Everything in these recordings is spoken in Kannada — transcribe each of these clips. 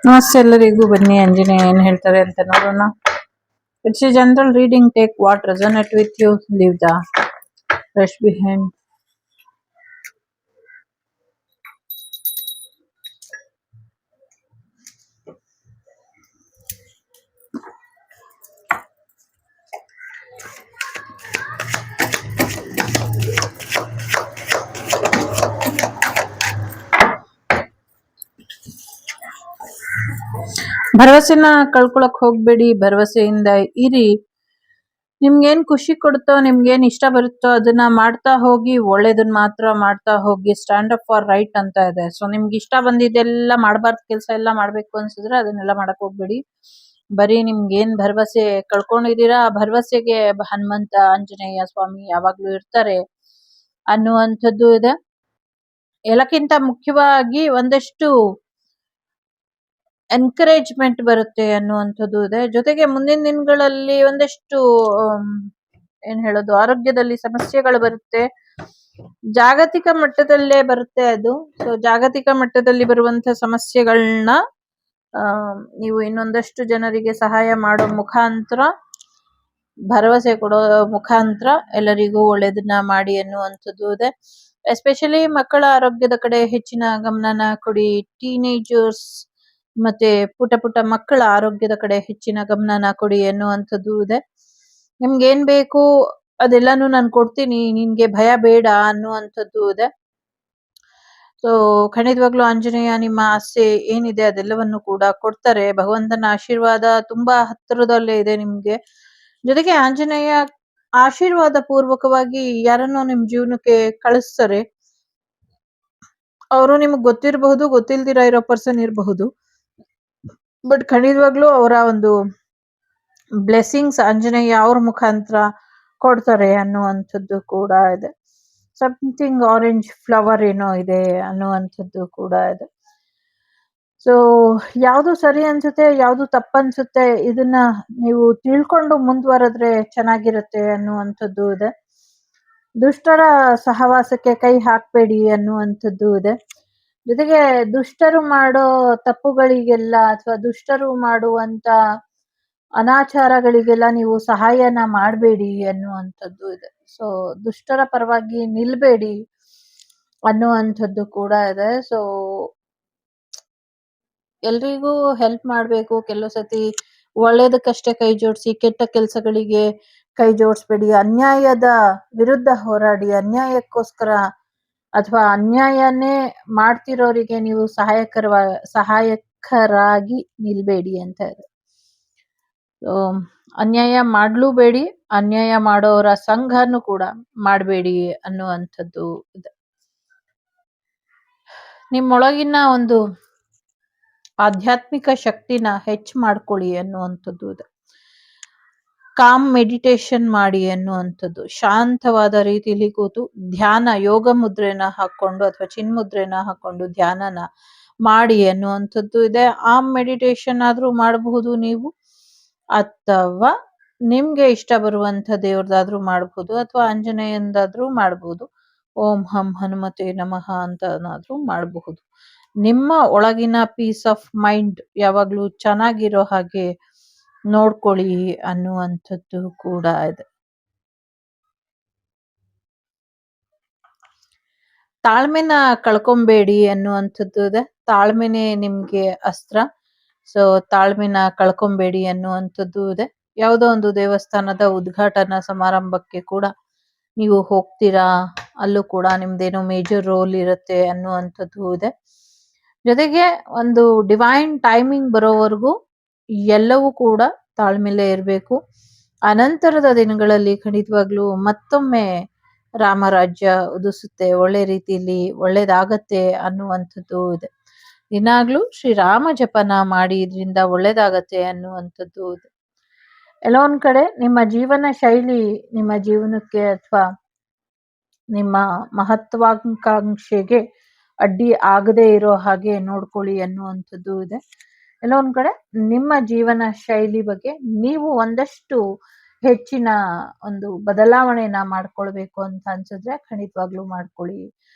ನಮಸ್ತೆ ಎಲ್ಲರಿಗೂ. ಬನ್ನಿ ಆಂಜನೇಯ ಏನ್ ಹೇಳ್ತಾರೆ ಅಂತ ನೋಡೋಣ. It's a general reading. Take what resonate with you, leave the rest behind. ಭರವಸೆನ ಕಳ್ಕೊಳಕ್ ಹೋಗ್ಬೇಡಿ, ಭರವಸೆಯಿಂದ ಇರಿ. ನಿಮ್ಗೇನ್ ಖುಷಿ ಕೊಡುತ್ತೋ, ನಿಮ್ಗೇನ್ ಇಷ್ಟ ಬರುತ್ತೋ ಅದನ್ನ ಮಾಡ್ತಾ ಹೋಗಿ, ಒಳ್ಳೇದನ್ನ ಮಾತ್ರ ಮಾಡ್ತಾ ಹೋಗಿ. ಸ್ಟ್ಯಾಂಡ್ ಅಪ್ ಫಾರ್ ರೈಟ್ ಅಂತ ಇದೆ. ಸೊ ನಿಮ್ಗೆ ಇಷ್ಟ ಬಂದಿದ್ದೆಲ್ಲ ಮಾಡಬಾರ್ದು ಕೆಲಸ ಎಲ್ಲ ಮಾಡ್ಬೇಕು ಅನ್ಸಿದ್ರೆ ಅದನ್ನೆಲ್ಲ ಮಾಡಕ್ ಹೋಗ್ಬೇಡಿ. ಬರೀ ನಿಮ್ಗೇನ್ ಭರವಸೆ ಕಳ್ಕೊಂಡಿದೀರಾ ಆ ಭರವಸೆಗೆ ಹನುಮಂತ ಆಂಜನೇಯ ಸ್ವಾಮಿ ಯಾವಾಗ್ಲೂ ಇರ್ತಾರೆ ಅನ್ನುವಂಥದ್ದು ಇದೆ. ಎಲ್ಲಕ್ಕಿಂತ ಮುಖ್ಯವಾಗಿ ಒಂದಷ್ಟು ಎನ್ಕರೇಜ್ಮೆಂಟ್ ಬರುತ್ತೆ ಅನ್ನುವಂಥದ್ದು ಇದೆ. ಜೊತೆಗೆ ಮುಂದಿನ ದಿನಗಳಲ್ಲಿ ಒಂದಷ್ಟು ಏನ್ ಹೇಳೋದು, ಆರೋಗ್ಯದಲ್ಲಿ ಸಮಸ್ಯೆಗಳು ಬರುತ್ತೆ. ಜಾಗತಿಕ ಮಟ್ಟದಲ್ಲೇ ಬರುತ್ತೆ ಅದು. ಸೊ ಜಾಗತಿಕ ಮಟ್ಟದಲ್ಲಿ ಬರುವಂತ ಸಮಸ್ಯೆಗಳನ್ನ ನೀವು ಇನ್ನೊಂದಷ್ಟು ಜನರಿಗೆ ಸಹಾಯ ಮಾಡೋ ಮುಖಾಂತರ, ಭರವಸೆ ಕೊಡೋ ಮುಖಾಂತರ ಎಲ್ಲರಿಗೂ ಒಳ್ಳೇದನ್ನ ಮಾಡಿ ಅನ್ನುವಂಥದ್ದು ಇದೆ. ಎಸ್ಪೆಷಲಿ ಮಕ್ಕಳ ಆರೋಗ್ಯದ ಕಡೆ ಹೆಚ್ಚಿನ ಗಮನನ ಕೊಡಿ. ಟೀನೇಜರ್ಸ್ ಮತ್ತೆ ಪುಟ್ಟ ಪುಟ್ಟ ಮಕ್ಕಳ ಆರೋಗ್ಯದ ಕಡೆ ಹೆಚ್ಚಿನ ಗಮನನ ಕೊಡಿ ಅನ್ನುವಂಥದ್ದು ಇದೆ. ನಿಮ್ಗೆ ಏನ್ ಬೇಕು ಅದೆಲ್ಲಾನು ನಾನು ಕೊಡ್ತೀನಿ, ನಿನ್ಗೆ ಭಯ ಬೇಡ ಅನ್ನುವಂಥದ್ದು ಇದೆ. ಸೊ ಖಂಡಿತವಾಗ್ಲೂ ಆಂಜನೇಯ ನಿಮ್ಮ ಆಸೆ ಏನಿದೆ ಅದೆಲ್ಲವನ್ನು ಕೂಡ ಕೊಡ್ತಾರೆ. ಭಗವಂತನ ಆಶೀರ್ವಾದ ತುಂಬಾ ಹತ್ತಿರದಲ್ಲೇ ಇದೆ ನಿಮ್ಗೆ. ಜೊತೆಗೆ ಆಂಜನೇಯ ಆಶೀರ್ವಾದ ಪೂರ್ವಕವಾಗಿ ಯಾರನ್ನೋ ನಿಮ್ ಜೀವನಕ್ಕೆ ಕಳಿಸ್ತಾರೆ. ಅವರು ನಿಮ್ಗೆ ಗೊತ್ತಿರಬಹುದು, ಗೊತ್ತಿಲ್ದಿರ ಇರೋ ಪರ್ಸನ್ ಇರಬಹುದು. ಬಟ್ ಖಂಡಿತವಾಗ್ಲೂ ಅವರ ಒಂದು ಬ್ಲೆಸ್ಸಿಂಗ್ಸ್ ಆಂಜನೇಯ ಅವ್ರ ಮುಖಾಂತರ ಕೊಡ್ತಾರೆ ಅನ್ನುವಂಥದ್ದು ಕೂಡ ಇದೆ. ಸಮಥಿಂಗ್ ಆರೆಂಜ್ ಫ್ಲವರ್ ಏನೋ ಇದೆ ಅನ್ನುವಂಥದ್ದು ಕೂಡ ಇದೆ. ಸೊ ಯಾವುದು ಸರಿ ಅನ್ಸುತ್ತೆ, ಯಾವುದು ತಪ್ಪನ್ಸುತ್ತೆ, ಇದನ್ನ ನೀವು ತಿಳ್ಕೊಂಡು ಮುಂದುವರೆದ್ರೆ ಚೆನ್ನಾಗಿರುತ್ತೆ ಅನ್ನುವಂಥದ್ದು ಇದೆ. ದುಷ್ಟರ ಸಹವಾಸಕ್ಕೆ ಕೈ ಹಾಕ್ಬೇಡಿ ಅನ್ನುವಂಥದ್ದು ಇದೆ. ಜೊತೆಗೆ ದುಷ್ಟರು ಮಾಡೋ ತಪ್ಪುಗಳಿಗೆಲ್ಲ ಅಥವಾ ದುಷ್ಟರು ಮಾಡುವಂತ ಅನಾಚಾರಗಳಿಗೆಲ್ಲ ನೀವು ಸಹಾಯನ ಮಾಡಬೇಡಿ ಅನ್ನುವಂಥದ್ದು ಇದೆ. ಸೊ ದುಷ್ಟರ ಪರವಾಗಿ ನಿಲ್ಬೇಡಿ ಅನ್ನುವಂಥದ್ದು ಕೂಡ ಇದೆ. ಸೊ ಎಲ್ರಿಗೂ ಹೆಲ್ಪ್ ಮಾಡ್ಬೇಕು. ಕೆಲವು ಸತಿ ಒಳ್ಳೇದಕ್ಕಷ್ಟೇ ಕೈ ಜೋಡಿಸಿ, ಕೆಟ್ಟ ಕೆಲಸಗಳಿಗೆ ಕೈ ಜೋಡಿಸ್ಬೇಡಿ. ಅನ್ಯಾಯದ ವಿರುದ್ಧ ಹೋರಾಡಿ, ಅನ್ಯಾಯಕ್ಕೋಸ್ಕರ ಅಥವಾ ಅನ್ಯಾಯನೇ ಮಾಡ್ತಿರೋರಿಗೆ ನೀವು ಸಹಾಯಕರಾಗಿ ನಿಲ್ಬೇಡಿ ಅಂತ ಇದೆ. ಅನ್ಯಾಯ ಮಾಡ್ಲೂಬೇಡಿ, ಅನ್ಯಾಯ ಮಾಡೋರ ಸಂಘನು ಕೂಡ ಮಾಡಬೇಡಿ ಅನ್ನುವಂಥದ್ದು ಇದೆ. ನಿಮ್ಮೊಳಗಿನ ಒಂದು ಆಧ್ಯಾತ್ಮಿಕ ಶಕ್ತಿನ ಹೆಚ್ಚು ಮಾಡ್ಕೊಳ್ಳಿ ಅನ್ನುವಂಥದ್ದು ಇದೆ. ಕಾಮ್ ಮೆಡಿಟೇಷನ್ ಮಾಡಿ ಅನ್ನುವಂಥದ್ದು. ಶಾಂತವಾದ ರೀತಿಯಲ್ಲಿ ಕೂತು ಧ್ಯಾನ, ಯೋಗ ಮುದ್ರೆನ ಹಾಕೊಂಡು ಅಥವಾ ಚಿನ್ಮುದ್ರೆನ ಹಾಕೊಂಡು ಧ್ಯಾನನ ಮಾಡಿ ಅನ್ನುವಂಥದ್ದು ಇದೆ. ಆ ಮೆಡಿಟೇಷನ್ ಆದ್ರೂ ಮಾಡಬಹುದು ನೀವು, ಅಥವಾ ನಿಮ್ಗೆ ಇಷ್ಟ ಬರುವಂತ ದೇವ್ರದಾದ್ರೂ ಮಾಡಬಹುದು, ಅಥವಾ ಆಂಜನೇಯಂದಾದ್ರೂ ಮಾಡಬಹುದು. ಓಂ ಹಂ ಹನುಮತೆ ನಮಃ ಅಂತನಾದ್ರೂ ಮಾಡಬಹುದು. ನಿಮ್ಮ ಒಳಗಿನ ಪೀಸ್ ಆಫ್ ಮೈಂಡ್ ಯಾವಾಗ್ಲೂ ಚೆನ್ನಾಗಿರೋ ಹಾಗೆ ನೋಡ್ಕೊಳ್ಳಿ ಅನ್ನುವಂಥದ್ದು ಕೂಡ ಇದೆ. ತಾಳ್ಮೆನ ಕಳ್ಕೊಂಬೇಡಿ ಅನ್ನುವಂಥದ್ದು ಇದೆ. ತಾಳ್ಮೆನೆ ನಿಮ್ಗೆ ಅಸ್ತ್ರ. ಸೊ ತಾಳ್ಮೆನ ಕಳ್ಕೊಂಬೇಡಿ ಅನ್ನುವಂಥದ್ದು ಇದೆ. ಯಾವುದೋ ಒಂದು ದೇವಸ್ಥಾನದ ಉದ್ಘಾಟನಾ ಸಮಾರಂಭಕ್ಕೆ ಕೂಡ ನೀವು ಹೋಗ್ತೀರಾ, ಅಲ್ಲೂ ಕೂಡ ನಿಮ್ದೇನೋ ಮೇಜರ್ ರೋಲ್ ಇರುತ್ತೆ ಅನ್ನುವಂಥದ್ದು ಇದೆ. ಜೊತೆಗೆ ಒಂದು ಡಿವೈನ್ ಟೈಮಿಂಗ್ ಬರೋವರೆಗೂ ಎಲ್ಲವೂ ಕೂಡ ತಾಳ್ಮೆಲೆ ಇರಬೇಕು. ಅನಂತರದ ದಿನಗಳಲ್ಲಿ ಖಂಡಿತವಾಗ್ಲೂ ಮತ್ತೊಮ್ಮೆ ರಾಮರಾಜ್ಯ ಉದಿಸುತ್ತೆ, ಒಳ್ಳೆ ರೀತಿಯಲ್ಲಿ ಒಳ್ಳೇದಾಗತ್ತೆ ಅನ್ನುವಂಥದ್ದು ಇದೆ. ದಿನಾಗ್ಲೂ ಶ್ರೀರಾಮ ಜಪನ ಮಾಡಿ ಇದರಿಂದ ಒಳ್ಳೇದಾಗತ್ತೆ ಅನ್ನುವಂಥದ್ದು ಇದೆ. ಎಲ್ಲ ಒಂದ್ ಕಡೆ ನಿಮ್ಮ ಜೀವನ ಶೈಲಿ ನಿಮ್ಮ ಜೀವನಕ್ಕೆ ಅಥವಾ ನಿಮ್ಮ ಮಹತ್ವಾಕಾಂಕ್ಷೆಗೆ ಅಡ್ಡಿ ಆಗದೆ ಇರೋ ಹಾಗೆ ನೋಡ್ಕೊಳ್ಳಿ ಅನ್ನುವಂಥದ್ದು ಇದೆ. ಎಲ್ಲ ಒಂದ್ ಕಡೆ ನಿಮ್ಮ ಜೀವನ ಶೈಲಿ ಬಗ್ಗೆ ನೀವು ಒಂದಷ್ಟು ಹೆಚ್ಚಿನ ಒಂದು ಬದಲಾವಣೆನ ಮಾಡ್ಕೊಳ್ಬೇಕು ಅಂತ ಅನ್ಸಿದ್ರೆ ಖಂಡಿತವಾಗ್ಲೂ ಮಾಡ್ಕೊಳ್ಳಿ.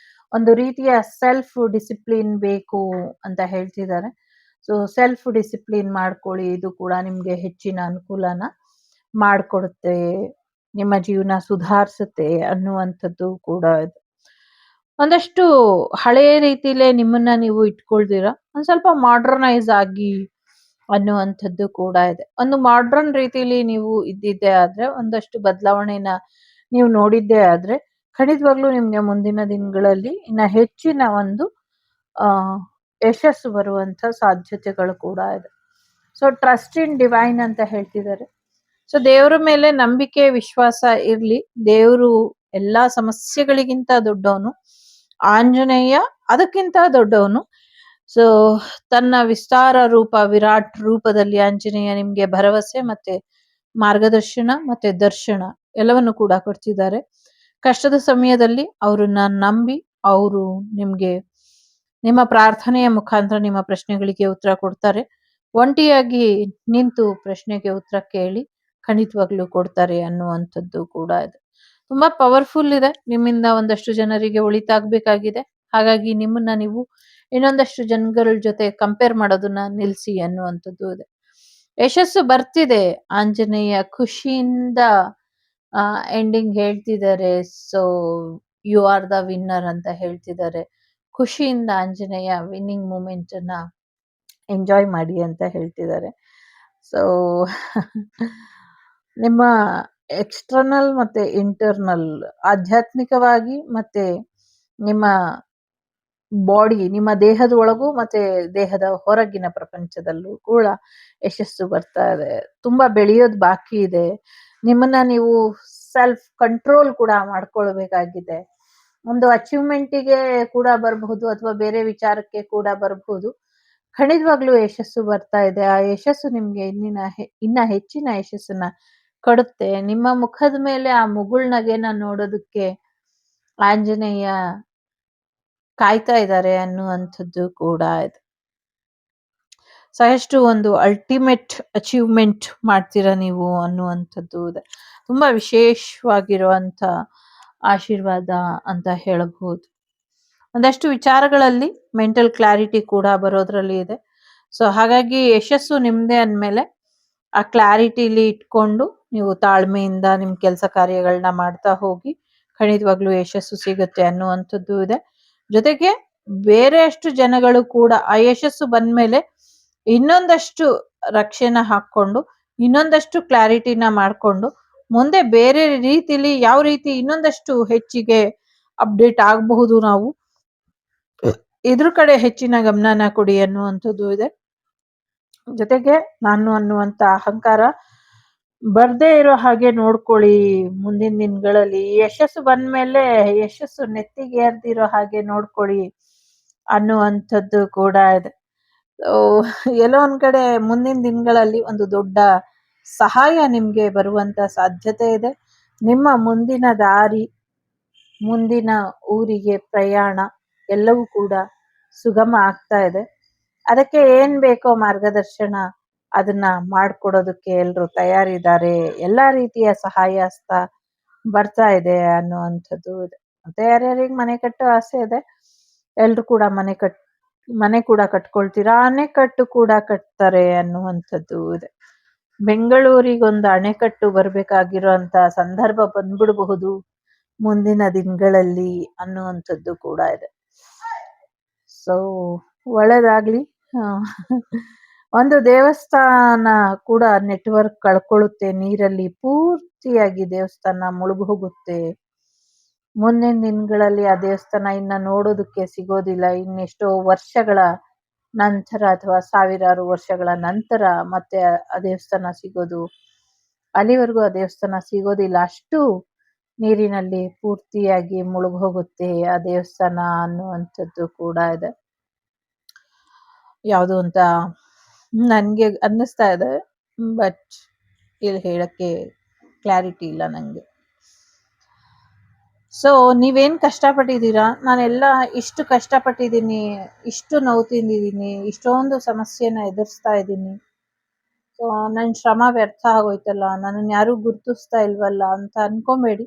ಒಂದು ರೀತಿಯ ಸೆಲ್ಫ್ ಡಿಸಿಪ್ಲಿನ್ ಬೇಕು ಅಂತ ಹೇಳ್ತಿದ್ದಾರೆ. ಸೊ ಸೆಲ್ಫ್ ಡಿಸಿಪ್ಲಿನ್ ಮಾಡ್ಕೊಳ್ಳಿ. ಇದು ಕೂಡ ನಿಮ್ಗೆ ಹೆಚ್ಚಿನ ಅನುಕೂಲನ ಮಾಡಿಕೊಡುತ್ತೆ, ನಿಮ್ಮ ಜೀವನ ಸುಧಾರಿಸುತ್ತೆ ಅನ್ನುವಂಥದ್ದು ಕೂಡ ಇದೆ. ಒಂದಷ್ಟು ಹಳೆಯ ರೀತಿಲೇ ನಿಮ್ಮನ್ನ ನೀವು ಇಟ್ಕೊಳ್ದಿರ ಒಂದ್ ಸ್ವಲ್ಪ ಮಾಡರ್ನೈಸ್ ಆಗಿ ಅನ್ನುವಂಥದ್ದು ಕೂಡ ಇದೆ. ಒಂದು ಮಾಡರ್ನ್ ರೀತಿಲಿ ನೀವು ಇದ್ದಿದ್ದೇ ಆದ್ರೆ, ಒಂದಷ್ಟು ಬದಲಾವಣೆನ ನೀವು ನೋಡಿದ್ದೇ ಆದ್ರೆ, ಖಂಡಿತವಾಗ್ಲೂ ನಿಮ್ಗೆ ಮುಂದಿನ ದಿನಗಳಲ್ಲಿ ಇನ್ನ ಹೆಚ್ಚಿನ ಒಂದು ಆ ಯಶಸ್ಸು ಬರುವಂತ ಸಾಧ್ಯತೆಗಳು ಕೂಡ ಇದೆ. ಸೊ ಟ್ರಸ್ಟ್ ಇನ್ ಡಿವೈನ್ ಅಂತ ಹೇಳ್ತಿದ್ದಾರೆ. ಸೊ ದೇವರ ಮೇಲೆ ನಂಬಿಕೆ ವಿಶ್ವಾಸ ಇರ್ಲಿ. ದೇವರು ಎಲ್ಲಾ ಸಮಸ್ಯೆಗಳಿಗಿಂತ ದೊಡ್ಡವನು. ಆಂಜನೇಯ ಅದಕ್ಕಿಂತ ದೊಡ್ಡವನು. ಸೊ ತನ್ನ ವಿಸ್ತಾರ ರೂಪ ವಿರಾಟ್ ರೂಪದಲ್ಲಿ ಆಂಜನೇಯ ನಿಮ್ಗೆ ಭರವಸೆ ಮತ್ತೆ ಮಾರ್ಗದರ್ಶನ ಮತ್ತೆ ದರ್ಶನ ಎಲ್ಲವನ್ನು ಕೂಡ ಕೊಡ್ತಿದ್ದಾರೆ. ಕಷ್ಟದ ಸಮಯದಲ್ಲಿ ಅವ್ರನ್ನ ನಂಬಿ ಅವರು ನಿಮ್ಗೆ ನಿಮ್ಮ ಪ್ರಾರ್ಥನೆಯ ಮುಖಾಂತರ ನಿಮ್ಮ ಪ್ರಶ್ನೆಗಳಿಗೆ ಉತ್ತರ ಕೊಡ್ತಾರೆ. ಒಂಟಿಯಾಗಿ ನಿಂತು ಪ್ರಶ್ನೆಗೆ ಉತ್ತರ ಕೇಳಿ ಖಂಡಿತವಾಗ್ಲೂ ಕೊಡ್ತಾರೆ ಅನ್ನುವಂಥದ್ದು ಕೂಡ ಇದೆ. ತುಂಬಾ ಪವರ್ಫುಲ್ ಇದೆ. ನಿಮ್ಮಿಂದ ಒಂದಷ್ಟು ಜನರಿಗೆ ಒಳಿತಾಗ್ಬೇಕಾಗಿದೆ. ಹಾಗಾಗಿ ನಿಮ್ಮನ್ನ ನೀವು ಇನ್ನೊಂದಷ್ಟು ಜನಗಳ ಜೊತೆ ಕಂಪೇರ್ ಮಾಡೋದನ್ನ ನಿಲ್ಸಿ ಅನ್ನುವಂಥದ್ದು ಇದೆ. ಯಶಸ್ಸು ಬರ್ತಿದೆ. ಆಂಜನೇಯ ಖುಷಿಯಿಂದ ಎಂಡಿಂಗ್ ಹೇಳ್ತಿದ್ದಾರೆ. So you are the winner ಅಂತ ಹೇಳ್ತಿದ್ದಾರೆ. ಖುಷಿಯಿಂದ ಆಂಜನೇಯ ವಿನ್ನಿಂಗ್ ಮೂಮೆಂಟ್ ಅನ್ನ ಎಂಜಾಯ್ ಮಾಡಿ ಅಂತ ಹೇಳ್ತಿದ್ದಾರೆ. ಸೊ ನಿಮ್ಮ ಎಕ್ಸ್ಟರ್ನಲ್ ಮತ್ತೆ ಇಂಟರ್ನಲ್ ಆಧ್ಯಾತ್ಮಿಕವಾಗಿ ಮತ್ತೆ ನಿಮ್ಮ ಬಾಡಿ ನಿಮ್ಮ ದೇಹದ ಒಳಗೂ ಮತ್ತೆ ದೇಹದ ಹೊರಗಿನ ಪ್ರಪಂಚದಲ್ಲೂ ಕೂಡ ಯಶಸ್ಸು ಬರ್ತಾ ಇದೆ. ತುಂಬಾ ಬೆಳೆಯೋದು ಬಾಕಿ ಇದೆ. ನಿಮ್ಮನ್ನ ನೀವು ಸೆಲ್ಫ್ ಕಂಟ್ರೋಲ್ ಕೂಡ ಮಾಡ್ಕೊಳ್ಬೇಕಾಗಿದೆ. ಒಂದು ಅಚೀವ್ಮೆಂಟಿಗೆ ಕೂಡ ಬರಬಹುದು ಅಥವಾ ಬೇರೆ ವಿಚಾರಕ್ಕೆ ಕೂಡ ಬರಬಹುದು. ಖಂಡಿತವಾಗ್ಲೂ ಯಶಸ್ಸು ಬರ್ತಾ ಇದೆ. ಆ ಯಶಸ್ಸು ನಿಮ್ಗೆ ಇನ್ನ ಹೆಚ್ಚಿನ ಯಶಸ್ಸನ್ನ ಕೊಡುತ್ತೆ. ನಿಮ್ಮ ಮುಖದ ಮೇಲೆ ಆ ಮುಗುಳ್ನಗೆನ ನೋಡೋದಕ್ಕೆ ಆಂಜನೇಯ ಕಾಯ್ತಾ ಇದ್ದಾರೆ ಅನ್ನುವಂಥದ್ದು ಕೂಡ ಇದೆ. ಸಾಕಷ್ಟು ಒಂದು ಅಲ್ಟಿಮೇಟ್ ಅಚೀವ್ಮೆಂಟ್ ಮಾಡ್ತೀರಾ ನೀವು ಅನ್ನುವಂಥದ್ದು ಇದೆ. ತುಂಬಾ ವಿಶೇಷವಾಗಿರುವಂತ ಆಶೀರ್ವಾದ ಅಂತ ಹೇಳಬಹುದು. ಒಂದಷ್ಟು ವಿಚಾರಗಳಲ್ಲಿ ಮೆಂಟಲ್ ಕ್ಲಾರಿಟಿ ಕೂಡ ಬರೋದ್ರಲ್ಲಿ ಇದೆ. ಸೊ ಹಾಗಾಗಿ ಯಶಸ್ಸು ನಿಮ್ದೇ ಅಂದ್ಮೇಲೆ ಆ ಕ್ಲಾರಿಟಿಲಿ ಇಟ್ಕೊಂಡು ನೀವು ತಾಳ್ಮೆಯಿಂದ ನಿಮ್ ಕೆಲಸ ಕಾರ್ಯಗಳನ್ನ ಮಾಡ್ತಾ ಹೋಗಿ ಖಂಡಿತವಾಗ್ಲೂ ಯಶಸ್ಸು ಸಿಗುತ್ತೆ ಅನ್ನುವಂಥದ್ದು ಇದೆ. ಜೊತೆಗೆ ಬೇರೆ ಅಷ್ಟು ಜನಗಳು ಕೂಡ ಆ ಯಶಸ್ಸು ಬಂದ್ಮೇಲೆ ಇನ್ನೊಂದಷ್ಟು ರಕ್ಷೆನ ಹಾಕೊಂಡು ಇನ್ನೊಂದಷ್ಟು ಕ್ಲಾರಿಟಿನ ಮಾಡ್ಕೊಂಡು ಮುಂದೆ ಬೇರೆ ರೀತಿಲಿ ಯಾವ ರೀತಿ ಇನ್ನೊಂದಷ್ಟು ಹೆಚ್ಚಿಗೆ ಅಪ್ಡೇಟ್ ಆಗಬಹುದು, ನಾವು ಇದ್ರ ಕಡೆ ಹೆಚ್ಚಿನ ಗಮನನ ಕೊಡಿ ಅನ್ನುವಂಥದ್ದು ಇದೆ. ಜೊತೆಗೆ ನಾನು ಅನ್ನುವಂತ ಅಹಂಕಾರ ಬರ್ದೇ ಇರೋ ಹಾಗೆ ನೋಡ್ಕೊಳ್ಳಿ. ಮುಂದಿನ ದಿನಗಳಲ್ಲಿ ಯಶಸ್ಸು ಬಂದ್ಮೇಲೆ ಯಶಸ್ಸು ನೆತ್ತಿಗೆ ಏರ್ದಿರೋ ಹಾಗೆ ನೋಡ್ಕೊಳ್ಳಿ ಅನ್ನುವಂಥದ್ದು ಕೂಡ ಇದೆ. ಎಲ್ಲೋ ಒಂದ್ ಕಡೆ ಮುಂದಿನ ದಿನಗಳಲ್ಲಿ ಒಂದು ದೊಡ್ಡ ಸಹಾಯ ನಿಮ್ಗೆ ಬರುವಂತ ಸಾಧ್ಯತೆ ಇದೆ. ನಿಮ್ಮ ಮುಂದಿನ ದಾರಿ, ಮುಂದಿನ ಊರಿಗೆ ಪ್ರಯಾಣ ಎಲ್ಲವೂ ಕೂಡ ಸುಗಮ ಆಗ್ತಾ ಇದೆ. ಅದಕ್ಕೆ ಏನ್ ಬೇಕೋ ಮಾರ್ಗದರ್ಶನ ಅದನ್ನ ಮಾಡ್ಕೊಡೋದಕ್ಕೆ ಎಲ್ರು ತಯಾರಿದ್ದಾರೆ. ಎಲ್ಲಾ ರೀತಿಯ ಸಹಾಯ ಹಸ್ತ ಬರ್ತಾ ಇದೆ ಅನ್ನುವಂಥದ್ದು ಇದೆ. ಮತ್ತೆ ಯಾರ್ಯಾರಿಗೆ ಮನೆ ಕಟ್ಟೋ ಆಸೆ ಇದೆ ಎಲ್ರು ಕೂಡ ಮನೆ ಕೂಡ ಕಟ್ಕೊಳ್ತೀರಾ, ಅಣೆಕಟ್ಟು ಕೂಡ ಕಟ್ತಾರೆ ಅನ್ನುವಂಥದ್ದು ಇದೆ. ಬೆಂಗಳೂರಿಗೊಂದು ಅಣೆಕಟ್ಟು ಬರ್ಬೇಕಾಗಿರುವಂತ ಸಂದರ್ಭ ಬಂದ್ಬಿಡಬಹುದು ಮುಂದಿನ ದಿನಗಳಲ್ಲಿ ಅನ್ನುವಂಥದ್ದು ಕೂಡ ಇದೆ. ಸೊ ಒಳ್ಳೇದಾಗ್ಲಿ. ಒಂದು ದೇವಸ್ಥಾನ ಕೂಡ ನೆಟ್ವರ್ಕ್ ಕಳ್ಕೊಳ್ಳುತ್ತೆ ನೀರಲ್ಲಿ, ಪೂರ್ತಿಯಾಗಿ ದೇವಸ್ಥಾನ ಮುಳುಗು ಹೋಗುತ್ತೆ. ಮುಂದಿನ ದಿನಗಳಲ್ಲಿ ಆ ದೇವಸ್ಥಾನ ಇನ್ನ ನೋಡೋದಕ್ಕೆ ಸಿಗೋದಿಲ್ಲ. ಇನ್ನೆಷ್ಟೋ ವರ್ಷಗಳ ನಂತರ ಅಥವಾ ಸಾವಿರಾರು ವರ್ಷಗಳ ನಂತರ ಮತ್ತೆ ಆ ದೇವಸ್ಥಾನ ಸಿಗೋದು, ಅಲ್ಲಿವರೆಗೂ ಆ ದೇವಸ್ಥಾನ ಸಿಗೋದಿಲ್ಲ. ಅಷ್ಟು ನೀರಿನಲ್ಲಿ ಪೂರ್ತಿಯಾಗಿ ಮುಳುಗು ಹೋಗುತ್ತೆ ಆ ದೇವಸ್ಥಾನ ಅನ್ನುವಂಥದ್ದು ಕೂಡ ಇದೆ. ಯಾವುದು ಅಂತ ನನ್ಗೆ ಅನ್ನಿಸ್ತಾ ಇದೆ, ಬಟ್ ಇಲ್ಲಿ ಹೇಳಕ್ಕೆ ಕ್ಲಾರಿಟಿ ಇಲ್ಲ ನಂಗೆ. ಸೊ ನೀವೇನ್ ಕಷ್ಟಪಟ್ಟಿದ್ದೀರಾ, ನಾನೆಲ್ಲ ಇಷ್ಟು ಕಷ್ಟಪಟ್ಟಿದ್ದೀನಿ, ಇಷ್ಟು ನೋವು ತಿಂದಿದ್ದೀನಿ, ಇಷ್ಟೊಂದು ಸಮಸ್ಯೆನ ಎದುರಿಸ್ತಾ ಇದ್ದೀನಿ, ಸೊ ನನ್ನ ಶ್ರಮ ವ್ಯರ್ಥ ಆಗೋಯ್ತಲ್ಲ, ನನ್ನನ್ನು ಯಾರು ಗುರ್ತಿಸ್ತಾ ಇಲ್ವಲ್ಲ ಅಂತ ಅನ್ಕೊಂಬೇಡಿ.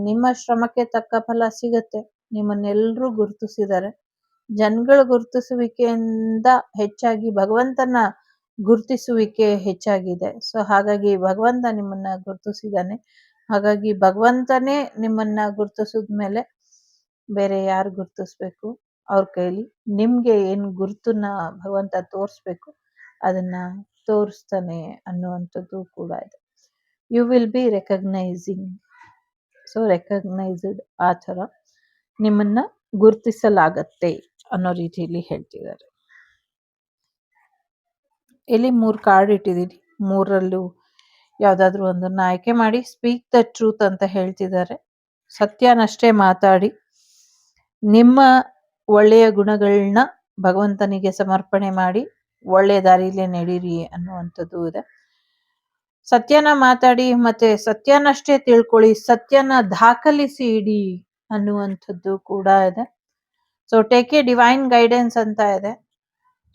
ನಿಮ್ಮ ಶ್ರಮಕ್ಕೆ ತಕ್ಕ ಫಲ ಸಿಗತ್ತೆ. ನಿಮ್ಮನ್ನೆಲ್ಲರೂ ಗುರ್ತಿಸಿದ್ದಾರೆ. ಜನಗಳ ಗುರುತಿಸುವಿಕೆಯಿಂದ ಹೆಚ್ಚಾಗಿ ಭಗವಂತನ ಗುರುತಿಸುವಿಕೆ ಹೆಚ್ಚಾಗಿದೆ. ಸೊ ಹಾಗಾಗಿ ಭಗವಂತ ನಿಮ್ಮನ್ನ ಗುರುತಿಸಿದಾನೆ. ಹಾಗಾಗಿ ಭಗವಂತನೇ ನಿಮ್ಮನ್ನ ಗುರುತಿಸಿದ್ಮೇಲೆ ಬೇರೆ ಯಾರು ಗುರುತಿಸ್ಬೇಕು ಅವ್ರ ಕೈಲಿ. ನಿಮ್ಗೆ ಏನ್ ಗುರುತನ್ನ ಭಗವಂತ ತೋರಿಸ್ಬೇಕು ಅದನ್ನ ತೋರಿಸ್ತಾನೆ ಅನ್ನುವಂಥದ್ದು ಕೂಡ ಇದೆ. You will be recognising. So recognised ಆ ಥರ ನಿಮ್ಮನ್ನ ಗುರುತಿಸಲಾಗತ್ತೆ ಅನ್ನೋ ರೀತಿಯಲ್ಲಿ ಹೇಳ್ತಿದ್ದಾರೆ. ಇಲ್ಲಿ 3 ಕಾರ್ಡ್ ಇಟ್ಟಿದ್ದೀನಿ. 3ರಲ್ಲೂ ಯಾವ್ದಾದ್ರು ಒಂದನ್ನ ಆಯ್ಕೆ ಮಾಡಿ. ಸ್ಪೀಕ್ ದ ಟ್ರೂತ್ ಅಂತ ಹೇಳ್ತಿದ್ದಾರೆ. ಸತ್ಯನಷ್ಟೇ ಮಾತಾಡಿ, ನಿಮ್ಮ ಒಳ್ಳೆಯ ಗುಣಗಳನ್ನ ಭಗವಂತನಿಗೆ ಸಮರ್ಪಣೆ ಮಾಡಿ ಒಳ್ಳೆಯ ದಾರಿಲೇ ನಡೀರಿ ಅನ್ನುವಂಥದ್ದು ಇದೆ. ಸತ್ಯನ ಮಾತಾಡಿ ಮತ್ತೆ ಸತ್ಯನಷ್ಟೇ ತಿಳ್ಕೊಳ್ಳಿ, ಸತ್ಯನ ದಾಖಲಿಸಿ ಇಡಿ ಅನ್ನುವಂಥದ್ದು ಕೂಡ ಇದೆ. So take A divine guidance ಅಂತ ಇದೆ.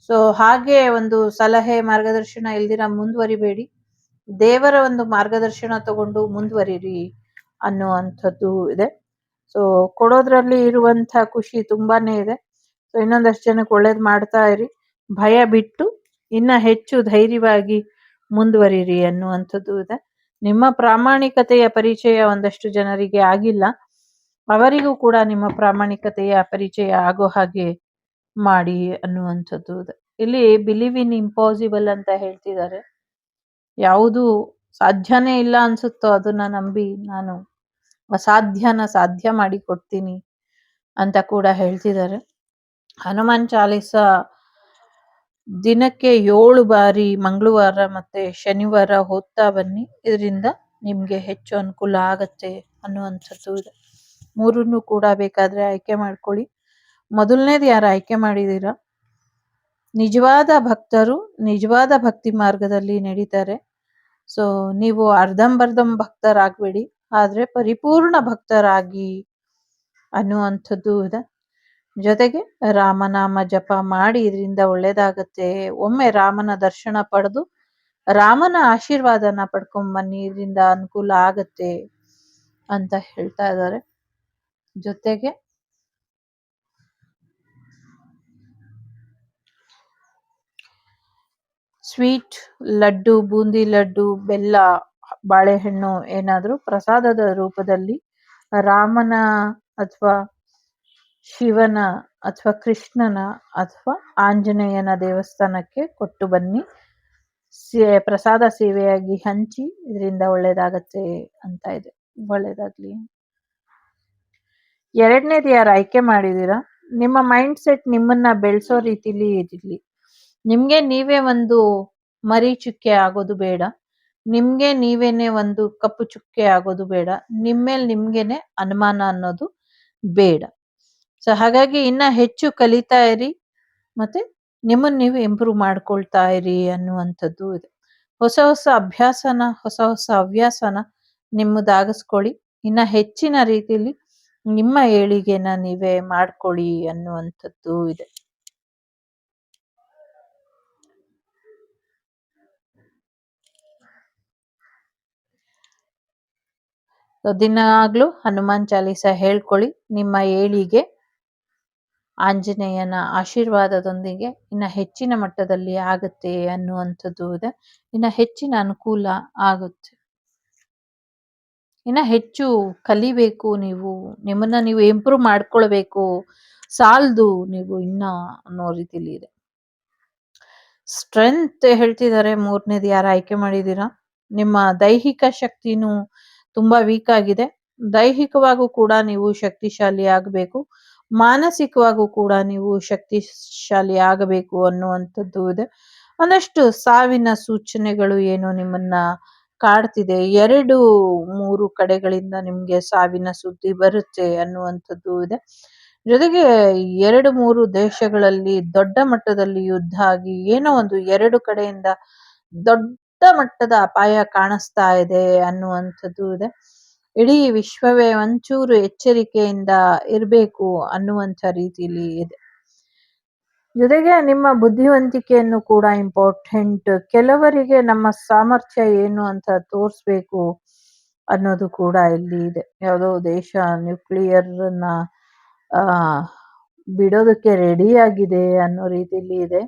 ಸೊ ಹಾಗೆ ಒಂದು ಸಲಹೆ ಮಾರ್ಗದರ್ಶನ ಇಲ್ದಿರ ಮುಂದುವರಿಬೇಡಿ, ದೇವರ ಒಂದು ಮಾರ್ಗದರ್ಶನ ತಗೊಂಡು ಮುಂದುವರಿರಿ ಅನ್ನುವಂಥದ್ದು ಇದೆ. ಸೊ ಕೊಡೋದ್ರಲ್ಲಿ ಇರುವಂತ ಖುಷಿ ತುಂಬಾನೇ ಇದೆ. ಸೊ ಇನ್ನೊಂದಷ್ಟು ಜನಕ್ಕೆ ಒಳ್ಳೇದ್ ಮಾಡ್ತಾ ಇರಿ, ಭಯ ಬಿಟ್ಟು ಇನ್ನ ಹೆಚ್ಚು ಧೈರ್ಯವಾಗಿ ಮುಂದುವರಿರಿ ಅನ್ನುವಂಥದ್ದು ಇದೆ. ನಿಮ್ಮ ಪ್ರಾಮಾಣಿಕತೆಯ ಪರಿಚಯ ಒಂದಷ್ಟು ಜನರಿಗೆ ಆಗಿಲ್ಲ, ಅವರಿಗೂ ಕೂಡ ನಿಮ್ಮ ಪ್ರಾಮಾಣಿಕತೆಯ ಪರಿಚಯ ಆಗೋ ಹಾಗೆ ಮಾಡಿ ಅನ್ನುವಂಥದ್ದು ಇದೆ. ಇಲ್ಲಿ ಬಿಲೀವ್ ಇನ್ ಇಂಪಾಸಿಬಲ್ ಅಂತ ಹೇಳ್ತಿದ್ದಾರೆ. ಯಾವುದು ಸಾಧ್ಯನೇ ಇಲ್ಲ ಅನ್ಸುತ್ತೋ ಅದನ್ನ ನಂಬಿ ನಾನು ಅಸಾಧ್ಯನ ಸಾಧ್ಯ ಮಾಡಿ ಕೊಡ್ತೀನಿ ಅಂತ ಕೂಡ ಹೇಳ್ತಿದ್ದಾರೆ. ಹನುಮಾನ್ ಚಾಲೀಸ ದಿನಕ್ಕೆ 7 ಬಾರಿ ಮಂಗಳವಾರ ಮತ್ತೆ ಶನಿವಾರ ಓದ್ತಾ ಬನ್ನಿ, ಇದರಿಂದ ನಿಮ್ಗೆ ಹೆಚ್ಚು ಅನುಕೂಲ ಆಗತ್ತೆ ಅನ್ನುವಂಥದ್ದು ಇದೆ. 3 ಕೂಡ ಬೇಕಾದ್ರೆ ಆಯ್ಕೆ ಮಾಡ್ಕೊಳ್ಳಿ. ಮೊದಲನೇದು ಯಾರು ಆಯ್ಕೆ ಮಾಡಿದೀರಾ, ನಿಜವಾದ ಭಕ್ತರು ನಿಜವಾದ ಭಕ್ತಿ ಮಾರ್ಗದಲ್ಲಿ ನಡೀತಾರೆ. ಸೊ ನೀವು ಅರ್ಧಂಬರ್ಧಂ ಭಕ್ತರಾಗ್ಬೇಡಿ, ಆದ್ರೆ ಪರಿಪೂರ್ಣ ಭಕ್ತರಾಗಿ ಅನ್ನುವಂಥದ್ದು ಇದೆ. ಜೊತೆಗೆ ರಾಮನಾಮ ಜಪ ಮಾಡಿ, ಇದರಿಂದ ಒಳ್ಳೇದಾಗತ್ತೆ. ಒಮ್ಮೆ ರಾಮನ ದರ್ಶನ ಪಡೆದು ರಾಮನ ಆಶೀರ್ವಾದನ ಪಡ್ಕೊಂಬನ್ನಿ, ಇದರಿಂದ ಅನುಕೂಲ ಆಗತ್ತೆ ಅಂತ ಹೇಳ್ತಾ ಇದ್ದಾರೆ. ಜೊತೆಗೆ ಸ್ವೀಟ್, ಲಡ್ಡು, ಬೂಂದಿ ಲಡ್ಡು, ಬೆಲ್ಲ, ಬಾಳೆಹಣ್ಣು ಏನಾದ್ರೂ ಪ್ರಸಾದದ ರೂಪದಲ್ಲಿ ರಾಮನ ಅಥವಾ ಶಿವನ ಅಥವಾ ಕೃಷ್ಣನ ಅಥವಾ ಆಂಜನೇಯನ ದೇವಸ್ಥಾನಕ್ಕೆ ಕೊಟ್ಟು ಬನ್ನಿ, ಪ್ರಸಾದ ಸೇವೆಯಾಗಿ ಹಂಚಿ, ಇದರಿಂದ ಒಳ್ಳೇದಾಗತ್ತೆ ಅಂತ ಇದೆ. ಒಳ್ಳೇದಾಗ್ಲಿ. ಎರಡನೇದು ಯಾರು ಆಯ್ಕೆ ಮಾಡಿದೀರಾ, ನಿಮ್ಮ ಮೈಂಡ್ ಸೆಟ್ ನಿಮ್ಮನ್ನ ಬೆಳೆಸೋ ರೀತಿಲಿ ಇದಿರ್ಲಿ. ನಿಮ್ಗೆ ನೀವೇ ಒಂದು ಮರಿ ಚುಕ್ಕೆ ಆಗೋದು ಬೇಡ, ನಿಮ್ಗೆ ನೀವೇನೆ ಒಂದು ಕಪ್ಪು ಚುಕ್ಕೆ ಆಗೋದು ಬೇಡ, ನಿಮ್ಮೇಲೆ ನಿಮ್ಗೆನೆ ಅನುಮಾನ ಅನ್ನೋದು ಬೇಡ. ಸೊ ಹಾಗಾಗಿ ಇನ್ನ ಹೆಚ್ಚು ಕಲಿತಾ ಇರಿ, ಮತ್ತೆ ನಿಮ್ಮನ್ನ ನೀವು ಇಂಪ್ರೂವ್ ಮಾಡ್ಕೊಳ್ತಾ ಇರಿ ಅನ್ನುವಂಥದ್ದು ಇದೆ. ಹೊಸ ಹೊಸ ಅಭ್ಯಾಸನ, ಹೊಸ ಹೊಸ ಹವ್ಯಾಸನ ನಿಮ್ಮದಾಗಿಸ್ಕೊಳ್ಳಿ, ಇನ್ನ ಹೆಚ್ಚಿನ ರೀತಿಲಿ ನಿಮ್ಮ ಏಳಿಗೆನ ನೀವೇ ಮಾಡ್ಕೊಳ್ಳಿ ಅನ್ನುವಂಥದ್ದು ಇದೆ. ದಿನಾಗ್ಲೂ ಹನುಮಾನ್ ಚಾಲೀಸ ಹೇಳ್ಕೊಳ್ಳಿ, ನಿಮ್ಮ ಏಳಿಗೆ ಆಂಜನೇಯನ ಆಶೀರ್ವಾದದೊಂದಿಗೆ ಇನ್ನ ಹೆಚ್ಚಿನ ಮಟ್ಟದಲ್ಲಿ ಆಗುತ್ತೆ ಅನ್ನುವಂಥದ್ದು ಇದೆ. ಇನ್ನ ಹೆಚ್ಚಿನ ಅನುಕೂಲ ಆಗುತ್ತೆ, ಇನ್ನ ಹೆಚ್ಚು ಕಲಿಬೇಕು, ನೀವು ನಿಮ್ಮನ್ನ ನೀವು ಇಂಪ್ರೂವ್ ಮಾಡ್ಕೊಳ್ಬೇಕು, ಸಾಲ್ದು ನೀವು ಇನ್ನ ಅನ್ನೋ ರೀತಿಲಿ ಇದೆ. ಸ್ಟ್ರೆಂತ್ ಹೇಳ್ತಿದ್ದಾರೆ. 3ನೇದು ಯಾರು ಆಯ್ಕೆ ಮಾಡಿದೀರಾ, ನಿಮ್ಮ ದೈಹಿಕ ಶಕ್ತಿನೂ ತುಂಬಾ ವೀಕ್ ಆಗಿದೆ, ದೈಹಿಕವಾಗೂ ಕೂಡ ನೀವು ಶಕ್ತಿಶಾಲಿ ಆಗಬೇಕು, ಮಾನಸಿಕವಾಗೂ ಕೂಡ ನೀವು ಶಕ್ತಿಶಾಲಿ ಆಗಬೇಕು ಅನ್ನುವಂಥದ್ದು ಇದೆ. ಒಂದಷ್ಟು ಸಾವಿನ ಸೂಚನೆಗಳು ಏನು ನಿಮ್ಮನ್ನ ಕಾಡ್ತಿದೆ, 2-3 ಕಡೆಗಳಿಂದ ನಿಮ್ಗೆ ಸಾವಿನ ಸುದ್ದಿ ಬರುತ್ತೆ ಅನ್ನುವಂಥದ್ದು ಇದೆ. ಜೊತೆಗೆ 2-3 ದೇಶಗಳಲ್ಲಿ ದೊಡ್ಡ ಮಟ್ಟದಲ್ಲಿ ಯುದ್ಧ ಆಗಿ ಏನೋ ಒಂದು 2 ಕಡೆಯಿಂದ ದೊಡ್ಡ ಮಟ್ಟದ ಅಪಾಯ ಕಾಣಿಸ್ತಾ ಇದೆ ಅನ್ನುವಂಥದ್ದು ಇದೆ. ಇಡೀ ವಿಶ್ವವೇ ಒಂಚೂರು ಎಚ್ಚರಿಕೆಯಿಂದ ಇರಬೇಕು ಅನ್ನುವಂಥ ರೀತಿಯಲ್ಲಿ ಇದೆ. ಜೊತೆಗೆ ನಿಮ್ಮ ಬುದ್ಧಿವಂತಿಕೆಯನ್ನು ಕೂಡ ಇಂಪಾರ್ಟೆಂಟ್. ಕೆಲವರಿಗೆ ನಮ್ಮ ಸಾಮರ್ಥ್ಯ ಏನು ಅಂತ ತೋರಿಸ್ಬೇಕು ಅನ್ನೋದು ಕೂಡ ಇಲ್ಲಿ ಇದೆ. ಯಾವುದೋ ದೇಶ ನ್ಯೂಕ್ಲಿಯರ್ ನ ಬಿಡೋದಕ್ಕೆ ರೆಡಿ ಆಗಿದೆ ಅನ್ನೋ ರೀತಿಲಿ ಇದೆ.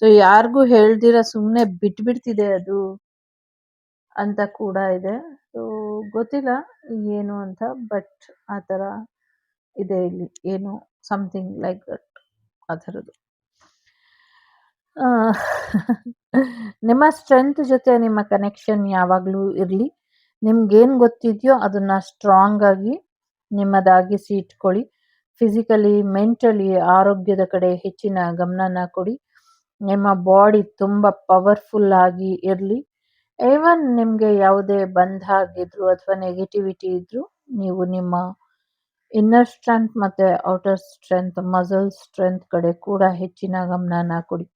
ಸೊ ಯಾರಿಗೂ ಹೇಳ್ದಿರ ಸುಮ್ನೆ ಬಿಟ್ಬಿಡ್ತಿದೆ ಅದು ಅಂತ ಕೂಡ ಇದೆ. ಸೊ ಗೊತ್ತಿಲ್ಲ ಏನು ಅಂತ, ಬಟ್ ಆ ಥರ ಇದೆ ಇಲ್ಲಿ. ಏನು ಸಮಥಿಂಗ್ ಲೈಕ್ ದಟ್, ಆ ಥರದ್ದು. ನಿಮ್ಮ ಸ್ಟ್ರೆಂತ್ ಜೊತೆ ನಿಮ್ಮ ಕನೆಕ್ಷನ್ ಯಾವಾಗಲೂ ಇರಲಿ. ನಿಮ್ಗೇನು ಗೊತ್ತಿದೆಯೋ ಅದನ್ನ ಸ್ಟ್ರಾಂಗ್ ಆಗಿ ನಿಮ್ಮದಾಗಿಸಿ ಇಟ್ಕೊಳ್ಳಿ. ಫಿಸಿಕಲಿ, ಮೆಂಟಲಿ ಆರೋಗ್ಯದ ಕಡೆ ಹೆಚ್ಚಿನ ಗಮನನ ಕೊಡಿ. ನಿಮ್ಮ ಬಾಡಿ ತುಂಬ ಪವರ್ಫುಲ್ ಆಗಿ ಇರಲಿ. ಈವನ್ ನಿಮಗೆ ಯಾವುದೇ ಬಂಧ ಆಗಿದ್ರು ಅಥವಾ ನೆಗೆಟಿವಿಟಿ ಇದ್ರೂ ನೀವು ನಿಮ್ಮ ಇನ್ನರ್ ಸ್ಟ್ರೆಂತ್ ಮತ್ತು ಔಟರ್ ಸ್ಟ್ರೆಂತ್, ಮಸಲ್ ಸ್ಟ್ರೆಂತ್ ಕಡೆ ಕೂಡ ಹೆಚ್ಚಿನ ಗಮನನ ಕೊಡಿ.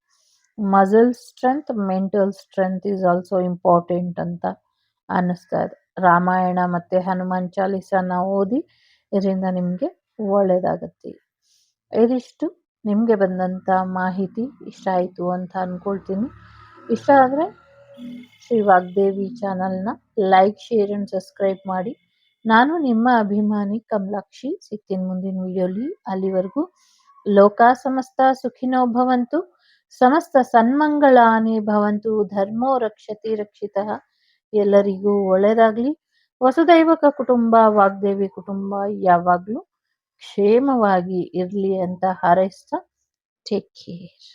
Muscle strength, mental strength is also important ಅಂತ ಅನ್ನಿಸ್ತಾ ಇದೆ. ರಾಮಾಯಣ ಮತ್ತು ಹನುಮಾನ್ ಚಾಲೀಸನ ಓದಿ, ಇದರಿಂದ ನಿಮಗೆ ಒಳ್ಳೆಯದಾಗತ್ತೆ. ಇದಿಷ್ಟು ನಿಮಗೆ ಬಂದಂಥ ಮಾಹಿತಿ ಇಷ್ಟ ಆಯಿತು ಅಂತ ಅಂದ್ಕೊಳ್ತೀನಿ. ಇಷ್ಟ ಆದರೆ ಶ್ರೀ ವಾಗ್ದೇವಿ ಚಾನಲ್ನ ಲೈಕ್, ಶೇರ್ ಆ್ಯಂಡ್ ಸಬ್ಸ್ಕ್ರೈಬ್ ಮಾಡಿ. ನಾನು ನಿಮ್ಮ ಅಭಿಮಾನಿ ಕಮಲಾಕ್ಷಿ. ಸಿಗ್ತೀನಿ ಮುಂದಿನ ವಿಡಿಯೋಲಿ. ಅಲ್ಲಿವರೆಗೂ ಲೋಕ ಸಮಸ್ತ ಸುಖಿನೋ ಭವಂತು, ಸಮಸ್ತ ಸನ್ಮಂಗಳಾನಿ ಭವಂತು, ಧರ್ಮೋ ರಕ್ಷತಿ ರಕ್ಷಿತಃ. ಎಲ್ಲರಿಗೂ ಒಳ್ಳೆಯದಾಗಲಿ. ವಸುದೈವಕ ಕುಟುಂಬ, ವಾಗ್ದೇವಿ ಕುಟುಂಬ ಯಾವಾಗಲೂ ಕ್ಷೇಮವಾಗಿ ಇರಲಿ ಅಂತ ಹಾರೈಸ್ತಾ, ಟೇಕ್ ಕೇರ್.